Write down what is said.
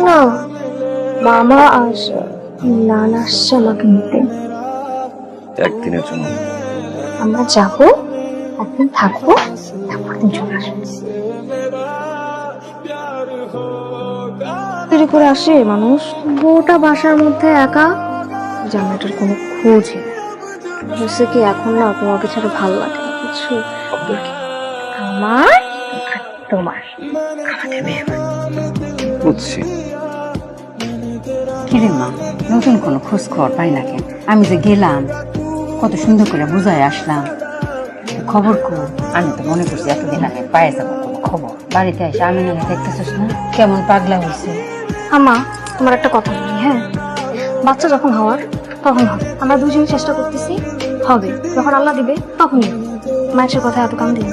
না, মামা আসে, নানা আসছে আমাকে নিতে। একদিনের জন্য। আমরা যাবো, একদিন থাকবো, তারপর দিন চলে আসবো। দেরি করে আসে মানুষ, গোটা বাসার মধ্যে একা, জামাটার কোনো খোঁজই নেই। বুঝছে কি, এখন না তোমাকে ছাড়া ভালো লাগে না, বুঝছো? আমার আর তোমার, আমাদের মেয়ে। বুঝছি। কিরে মা, নতুন কোনো খোঁজ খবর পাই না কেন? আমি যে গেলাম, কত সুন্দর করে বুঝাই আসলাম, খবর কো? আমি তো মনে করছি এতদিন আগে পায়ে যাবো কোনো খবর। বাড়িতে এসে আমি না দেখতেছিস না কেমন পাগলা হয়েছে। আমা, তোমার একটা কথা বলি, হ্যাঁ? বাচ্চা যখন হওয়ার তখন হবে, আমরা দুজনেই চেষ্টা করতেছি, হবে। যখন আল্লাহ দিবে তখনই। মায়ের কথা এত কান দিবে।